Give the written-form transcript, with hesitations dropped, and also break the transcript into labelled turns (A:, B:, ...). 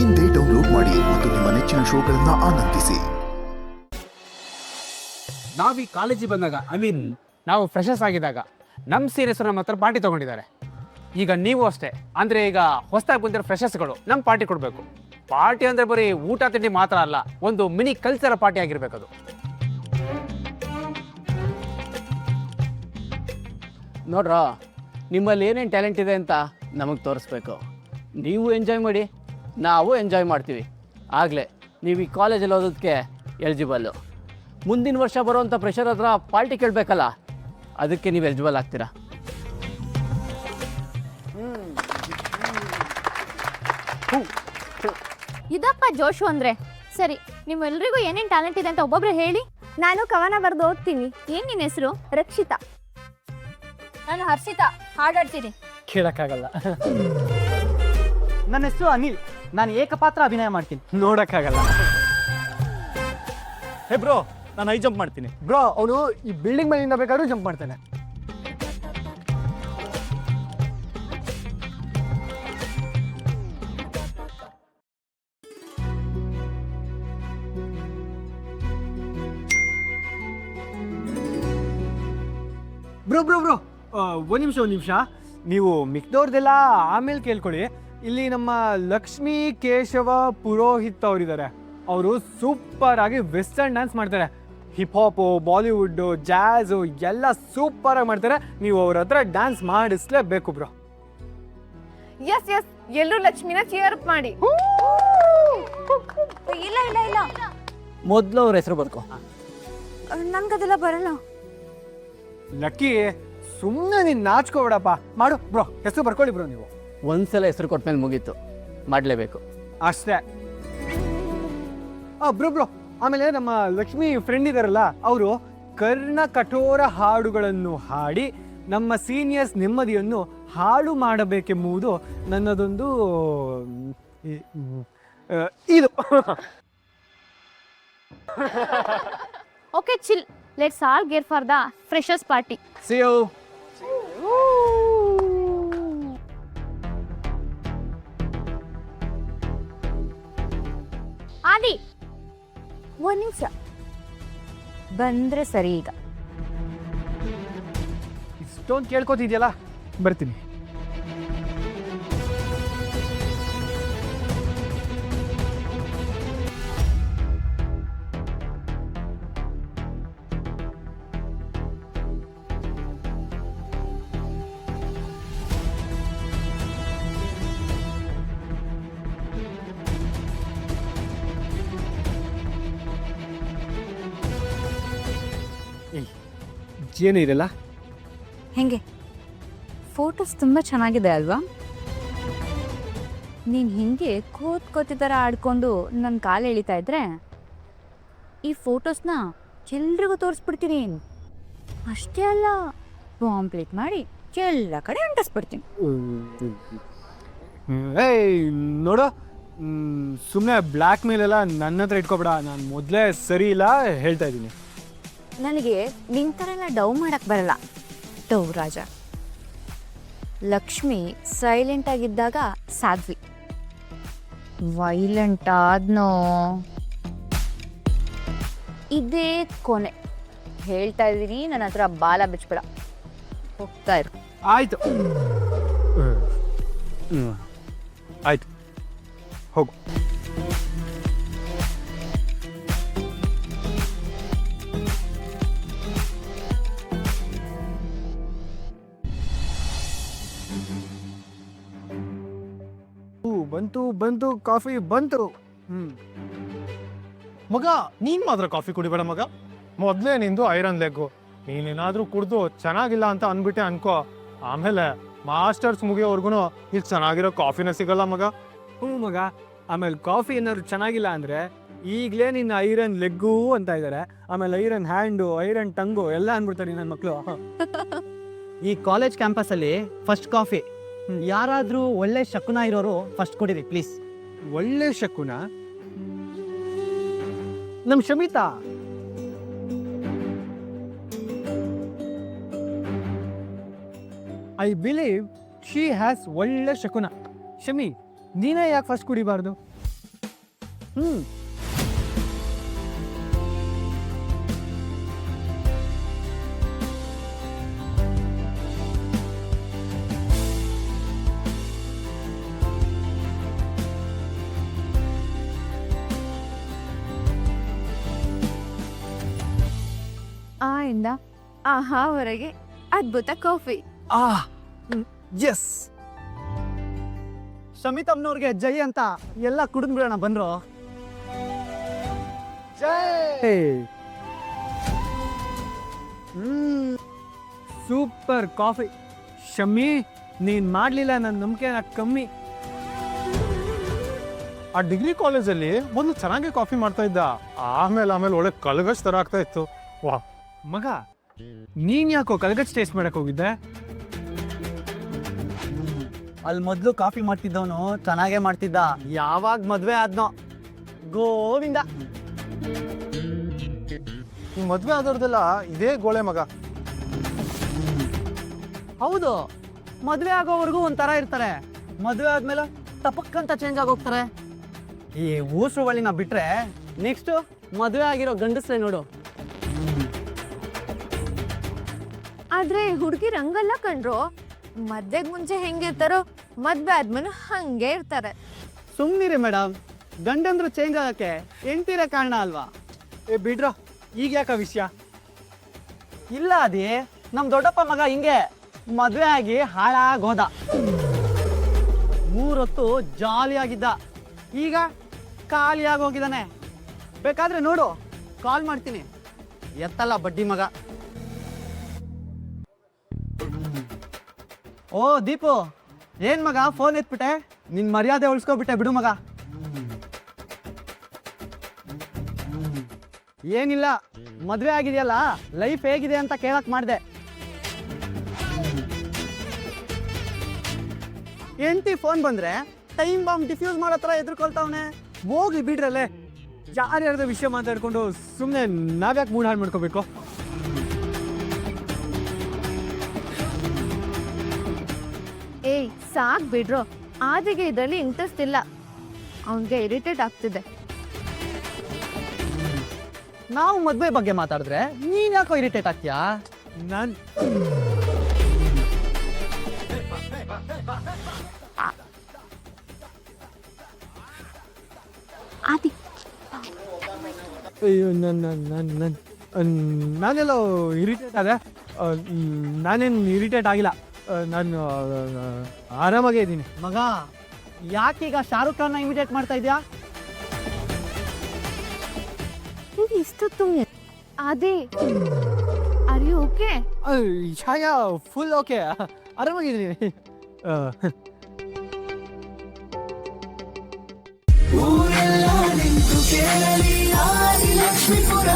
A: ಇಂದೇ ಡೌನ್ಲೋಡ್ ಮಾಡಿ ಮತ್ತು ನಿಮ್ಮ ನೆಚ್ಚಿನ ಶೋಗಳನ್ನು ಆನಂದಿಸಿ.
B: ನಾವು ಈ ಕಾಲೇಜಿಗೆ ಬಂದಾಗ ನಾವು ಫ್ರೆಶರ್ಸ್ ಆಗಿದ್ದಾಗ ನಮ್ಮ ಸೀನಿಯರ್ಸ್ ನಮ್ಮ ಹತ್ರ ಪಾರ್ಟಿ ತೊಗೊಂಡಿದ್ದಾರೆ. ಈಗ ನೀವು ಅಷ್ಟೇ, ಅಂದರೆ ಈಗ ಹೊಸದಾಗಿ ಬಂದಿರೋ ಫ್ರೆಶರ್ಸ್ಗಳು ನಮ್ಮ ಪಾರ್ಟಿ ಕೊಡಬೇಕು. ಪಾರ್ಟಿ ಅಂದರೆ ಬರೀ ಊಟ ತಿಂಡಿ ಮಾತ್ರ ಅಲ್ಲ, ಒಂದು ಮಿನಿ ಕಲ್ಚರಲ್ ಪಾರ್ಟಿ ಆಗಿರಬೇಕದು. ನೋಡ್ರ, ನಿಮ್ಮಲ್ಲಿ ಏನೇನು ಟ್ಯಾಲೆಂಟ್ ಇದೆ ಅಂತ ನಮಗೆ ತೋರಿಸ್ಬೇಕು. ನೀವು ಎಂಜಾಯ್ ಮಾಡಿ, ನಾವು ಎಂಜಾಯ್ ಮಾಡ್ತೀವಿ. ಆಗಲೇ ನೀವು ಈ ಕಾಲೇಜಲ್ಲಿ ಓದೋದಕ್ಕೆ ಎಲಿಜಿಬಲ್ಲು. ಮುಂದಿನ ವರ್ಷ ಬರುವಂಥ ಪ್ರೆಷರ್ ಹತ್ರ ಪಾರ್ಟಿ ಕೇಳಬೇಕಲ್ಲ, ಅದಕ್ಕೆ ನೀವು ಎಲಿಜಿಬಲ್ ಆಗ್ತೀರಾ.
C: ಇದಪ್ಪ ಜೋಶು ಅಂದರೆ. ಸರಿ, ನಿಮ್ಮೆಲ್ರಿಗೂ ಏನೇನು ಟ್ಯಾಲೆಂಟ್ ಇದೆ ಅಂತ ಒಬ್ಬೊಬ್ರು ಹೇಳಿ.
D: ನಾನು ಕವನ ಬರೆದು ಓದ್ತೀನಿ.
C: ಏನು ನಿನ್ನ ಹೆಸರು?
D: ರಕ್ಷಿತಾ.
C: ನಾನು ಹರ್ಷಿತಾ, ಹಾಡಾಡ್ತೀನಿ.
B: ಕೇಳೋಕ್ಕಾಗಲ್ಲ.
E: ನನ್ನ ಹೆಸರು ಅನಿಲ್, ನಾನು ಏಕಪಾತ್ರ ಅಭಿನಯ ಮಾಡ್ತೀನಿ.
B: ನೋಡೋಕ್ಕಾಗಲ್ಲ.
E: ಹೇ ಬ್ರೋ, ನಾನು ಹೈ ಜಂಪ್ ಮಾಡ್ತೀನಿ.
B: ಬ್ರೋ, ಅವನು ಈ ಬಿಲ್ಡಿಂಗ್ ಮೇಲಿಂದ ಬೇಕಾದ್ರೂ ಜಂಪ್ ಮಾಡ್ತಾನೆ. ಬ್ರೋ ಬ್ರೋ ಬ್ರೋ ಒಂದು ನಿಮಿಷ, ನೀವು ಮಿಕ್ದವ್ರದೆಲ್ಲ ಆಮೇಲೆ ಕೇಳ್ಕೊಳ್ಳಿ. ಇಲ್ಲಿ ನಮ್ಮ ಲಕ್ಷ್ಮೀ ಕೇಶವ ಪುರೋಹಿತ್ ಅವರಿದ್ದಾರೆ. ಅವರು ಸೂಪರ್ ಆಗಿ ವೆಸ್ಟರ್ನ್ ಡ್ಯಾನ್ಸ್ ಮಾಡ್ತಾರೆ. ಹಿಪ್ ಹಾಪು, ಬಾಲಿವುಡ್ಡು, ಜಾಝು ಎಲ್ಲ ಸೂಪರಾಗಿ ಮಾಡ್ತಾರೆ. ನೀವು ಅವ್ರ ಹತ್ರ ಡ್ಯಾನ್ಸ್ ಮಾಡಿಸ್ಲೇಬೇಕು ಬ್ರೋ.
D: ಎಸ್ ಎಸ್, ಎಲ್ಲರೂ ಲಕ್ಷ್ಮಿನ ಚಿಯರ್ ಅಪ್ ಮಾಡಿ.
C: ಇಲ್ಲ ಇಲ್ಲ ಇಲ್ಲ,
E: ಮೊದಲು ಅವ್ರ ಹೆಸರು ಬರ್ಕೋ.
D: ನನ್ಗದೆಲ್ಲ ಬರಲ್ಲ.
B: ಲಕ್ಕಿ, ಸುಮ್ಮನೆ ನೀನು ನಾಚ್ಕೋಬೇಡಪ್ಪ. ಮಾಡು ಬ್ರೋ, ಹೆಸರು ಬರ್ಕೊಳ್ಳಿ ಬ್ರೋ. ನೀವು
E: ಒಂದ್ಸಲ ಹೆಸರು ಕೊಟ್ಮೇಲೆ ಮುಗೀತು, ಮಾಡಲೇಬೇಕು
B: ಅಷ್ಟೇ. ಬ್ರೋ, ಆಮೇಲೆ ನಮ್ಮ ಲಕ್ಷ್ಮಿ ಫ್ರೆಂಡ್ ಇದಾರಲ್ಲ, ಅವರು ಕರ್ಣ ಕಠೋರ ಹಾಡುಗಳನ್ನು ಹಾಡಿ ನಮ್ಮ ಸೀನಿಯರ್ಸ್ ನೆಮ್ಮದಿಯನ್ನು ಹಾಳು ಮಾಡಬೇಕೆಂಬುದು ನನ್ನದೊಂದು ಇದು.
C: Okay chill, let's all gear for the freshers party.
B: See you.
C: ಆದಿ,
D: ಒಂದ್ ನಿಮಿಷ ಬಂದ್ರೆ ಸರಿ. ಈಗ
B: ಇಷ್ಟೊಂದು ಕೇಳ್ಕೊತಿದ್ಯಲ್ಲ, ಬರ್ತೀನಿ. ಏನು ಇದೆಲ್ಲ?
D: ಹೆಂಗೆ ಫೋಟೋಸ್ ತುಂಬಾ ಚೆನ್ನಾಗಿದೆ ಅಲ್ವಾ? ನೀನ್ ಹಿಂಗೆ ಕೋತಿ ಥರ ಆಡ್ಕೊಂಡು ನನ್ನ ಕಾಲು ಎಳಿತಾ ಇದ್ರೆ ಈ ಫೋಟೋಸ್ನ ಎಲ್ರಿಗೂ ತೋರಿಸ್ಬಿಡ್ತೀನಿ. ಅಷ್ಟೇ ಅಲ್ಲ, ಪಾಂಪ್ಲೇಟ್ ಮಾಡಿ ಎಲ್ಲ ಕಡೆ ಅಂಟಿಸ್ಬಿಡ್ತೀನಿ.
B: ಏಯ್ ನೋಡು, ಸುಮ್ಮನೆ ಬ್ಲ್ಯಾಕ್ ಮೇಲೆಲ್ಲ ನನ್ನ ಹತ್ರ ಇಟ್ಕೊಬೇಡ. ನಾನು ಮೊದಲೇ ಸರಿ ಇಲ್ಲ ಹೇಳ್ತಾ ಇದ್ದೀನಿ.
D: ನನಗೆ ನಿನ್ ಥರ ಎಲ್ಲ ಡವ್ ಮಾಡಕ್ ಬರಲ್ಲ. ಡವ್ ರಾಜ. ಲಕ್ಷ್ಮಿ ಸೈಲೆಂಟ್ ಆಗಿದ್ದಾಗ ಸಾಧ್ವಿ ವೈಲೆಂಟ್ ಆದ್ನೋ. ಇದೇ ಕೊನೆ. ಹೇಳ್ತಾ ಇದ್ದೀನಿ, ನನ್ನ ಹತ್ರ ಬಾಲ ಬಿಚ್ಬೇಡ. ಹೋಗ್ತಾ ಇರು.
B: ಆಯ್ತು ಆಯ್ತು, ಹೋಗು. ಬಂತು ಕಾಫಿ ಬಂತು.
F: ಮಗ, ನೀನ್ ಮಾತ್ರ ಕಾಫಿ ಕುಡಿಬೇಡ ಮಗ. ಮೊದಲೇ ನಿಂದು ಐರನ್ ಲೆಗ್ಗು. ನೀನೇನಾದ್ರೂ ಕುಡ್ದು ಚೆನ್ನಾಗಿಲ್ಲ ಅಂತ ಅನ್ಬಿಟ್ಟೆ ಅನ್ಕೋ, ಆಮೇಲೆ ಮಾಸ್ಟರ್ಸ್ ಮುಗಿಯೋವರೆಗೂ ಇಲ್ಲಿ ಚೆನ್ನಾಗಿರೋ ಕಾಫಿನ ಸಿಗಲ್ಲ ಮಗ.
B: ಮಗ, ಆಮೇಲೆ ಕಾಫಿ ಏನಾದ್ರು ಚೆನ್ನಾಗಿಲ್ಲ ಅಂದರೆ ಈಗಲೇ ನಿನ್ನ ಐರನ್ ಲೆಗ್ಗು ಅಂತ ಇದ್ದಾರೆ. ಆಮೇಲೆ ಐರನ್ ಹ್ಯಾಂಡು, ಐರನ್ ಟಂಗು ಎಲ್ಲ ಅಂದ್ಬಿಡ್ತಾರೆ ನನ್ನ ಮಕ್ಕಳು.
E: ಈ ಕಾಲೇಜ್ ಕ್ಯಾಂಪಸಲ್ಲಿ ಫಸ್ಟ್ ಕಾಫಿ ಯಾರಾದರೂ ಒಳ್ಳೆ ಶಕುನ ಇರೋರು ಫಸ್ಟ್ ಕೊಡಿರಿ ಪ್ಲೀಸ್.
B: ಒಳ್ಳೆ ಶಕುನ? ನಮ್ಮ Shamita. I believe she has ಒಳ್ಳೆ ಶಕುನ. ಶಮಿ, ನೀನೇ ಯಾಕೆ ಫಸ್ಟ್ ಕುಡಿಬಾರ್ದು?
D: ಆ ಇಂದ ಆಹಾವರೆಗೆ ಅದ್ಭುತ ಕಾಫಿ.
B: ಎಸ್.
E: ಶಮಿತಮ್ಮನವ್ರಿಗೆ ಜೈ ಅಂತ ಎಲ್ಲ ಕುಡಿದ್ಬಿಡೋಣ ಬಂದ್ರು.
B: Super coffee. ಶಮ್ಮಿ, ನೀನ್ ಮಾಡ್ಲಿಲ್ಲ ನನ್ನ ನಂಬಿಕೆ ಕಮ್ಮಿ.
F: ಆ ಡಿಗ್ರಿ ಕಾಲೇಜಲ್ಲಿ ಮೊದಲು ಚೆನ್ನಾಗಿ ಕಾಫಿ ಮಾಡ್ತಾ ಇದ್ದ, ಆಮೇಲೆ ಒಳ್ಳೆ ಕಲ್ಗಸ್ ತರ ಆಗ್ತಾ ಇತ್ತು. ವಾ
B: ಮಗ, ನೀನ್ ಯಾಕೋ ಕಲ್ಗಚ್ ಟೇಸ್ಟ್ ಮಾಡಕ್ ಹೋಗಿದ್ದೆ?
E: ಅಲ್ಲಿ ಮೊದಲು ಕಾಫಿ ಮಾಡ್ತಿದ್ದವನು ಚೆನ್ನಾಗೇ ಮಾಡ್ತಿದ್ದ. ಯಾವಾಗ ಮದ್ವೆ ಆದ್ನೋ ಗೋವಿಂದ.
F: ಈ ಮದ್ವೆ ಆದವ್ರದೆಲ್ಲ ಇದೇ ಗೋಳೆ ಮಗ.
E: ಹೌದು, ಮದ್ವೆ ಆಗೋವರೆಗೂ ಒಂಥರ ಇರ್ತಾರೆ, ಮದ್ವೆ ಆದ್ಮೇಲೆ ತಪಕ್ಕಂತ ಚೇಂಜ್ ಆಗೋಗ್ತಾರೆ. ಈ ಊಸು ಬಳಿನ ಬಿಟ್ರೆ ನೆಕ್ಸ್ಟ್ ಮದ್ವೆ ಆಗಿರೋ ಗಂಡಸ್ರೆ ನೋಡು.
D: ಆದ್ರೆ ಹುಡುಗಿರ್ ಹಂಗಲ್ಲ ಕಣ್ರು, ಮದ್ವೆಗ್ ಮುಂಚೆ ಹೆಂಗಿರ್ತಾರೋ ಮದ್ವೆ ಆದ್ಮೇಲೆ ಹಂಗೆ ಇರ್ತಾರೆ.
E: ಸುಮ್ನಿರಿ ಮೇಡಮ್, ಗಂಡಂದ್ರು ಚೇಂಜ್ ಆಗಕ್ಕೆ ಹೆಂಡ್ತಿರೇ ಕಾರಣ ಅಲ್ವಾ?
B: ಬಿಡ್ರ, ಈಗ ಯಾಕ ವಿಷಯ?
E: ಇಲ್ಲ ಅದೇ, ನಮ್ ದೊಡ್ಡಪ್ಪ ಮಗ ಹಿಂಗೆ ಮದ್ವೆ ಆಗಿ ಹಾಳಾಗೋದ. 3 ಹೊತ್ತು ಜಾಲಿಯಾಗಿದ್ದ, ಈಗ ಖಾಲಿಯಾಗಿ ಹೋಗಿದ್ದಾನೆ. ಬೇಕಾದ್ರೆ ನೋಡು, ಕಾಲ್ ಮಾಡ್ತೀನಿ, ಎತ್ತಲ್ಲ ಬಡ್ಡಿ ಮಗ. ಓ ದೀಪು, ಏನ್ ಮಗ ಫೋನ್ ಎತ್ಬಿಟ್ಟೆ? ನಿನ್ ಮರ್ಯಾದೆ ಉಳಿಸ್ಕೊಬಿಟ್ಟೆ ಬಿಡು ಮಗ. ಏನಿಲ್ಲ, ಮದ್ವೆ ಆಗಿದೆಯಲ್ಲ, ಲೈಫ್ ಹೇಗಿದೆ ಅಂತ ಕೇಳಕ್ ಮಾಡ್ದೆ. ಹೆಂಡತಿ ಫೋನ್ ಬಂದ್ರೆ ಟೈಮ್ ಬಾಂಬ್ ಡಿಫ್ಯೂಸ್ ಮಾಡೋ ಥರ ಎದುರ್ಕೊಳ್ತಾವನೆ.
B: ಹೋಗ್ಲಿ ಬಿಡ್ರಲ್ಲೇ, ಯಾರ್ಯಾರ್ದ ವಿಷಯ ಮಾತಾಡ್ಕೊಂಡು ಸುಮ್ಮನೆ ನಾವ್ಯಾಕೆ ಮೂಡ್ ಹಾಳು ಮಾಡ್ಕೋಬೇಕು?
D: ಏಯ್ ಸಾಕ್ ಬಿಡ್ರೋ, ಆದಿಗೆ ಇದರಲ್ಲಿ ಇಂಟ್ರೆಸ್ಟ್ ಇಲ್ಲ, ಅವನ್ಗೆ ಇರಿಟೇಟ್ ಆಗ್ತಿದೆ.
E: ನಾವು ಮದ್ವೆ ಬಗ್ಗೆ ಮಾತಾಡಿದ್ರೆ ನೀನ್ ಯಾಕೋ ಇರಿಟೇಟ್ ಆಗ್ತೀಯಾ?
B: ನಾನ್
D: ಆದಿ,
B: ಅಯ್ಯೋ, ನಾನೆಲ್ಲೋ ಇರಿಟೇಟ್ ಆದೆ? ನಾನೇನು ಇರಿಟೇಟ್ ಆಗಿಲ್ಲ, ನಾನು ಆರಾಮಾಗೇ ಇದ್ದೀನಿ.
E: ಮಗ, ಯಾಕೀಗ ಶಾರುಖ್ ಖಾನ್ನ ಇಮಿಟೇಟ್ ಮಾಡ್ತಾ ಇದೀಯಾ?
D: ಇಷ್ಟೊತ್ತು ಆದಿ, are you okay?
B: Chhaya, full okay, ಆರಾಮಾಗಿದ್ದೀನಿ.
G: ಊರೆಲ್ಲ ನಿಂತು ಕೇಳಲಿ ಆದಿಲಕ್ಷ್ಮೀಪುರ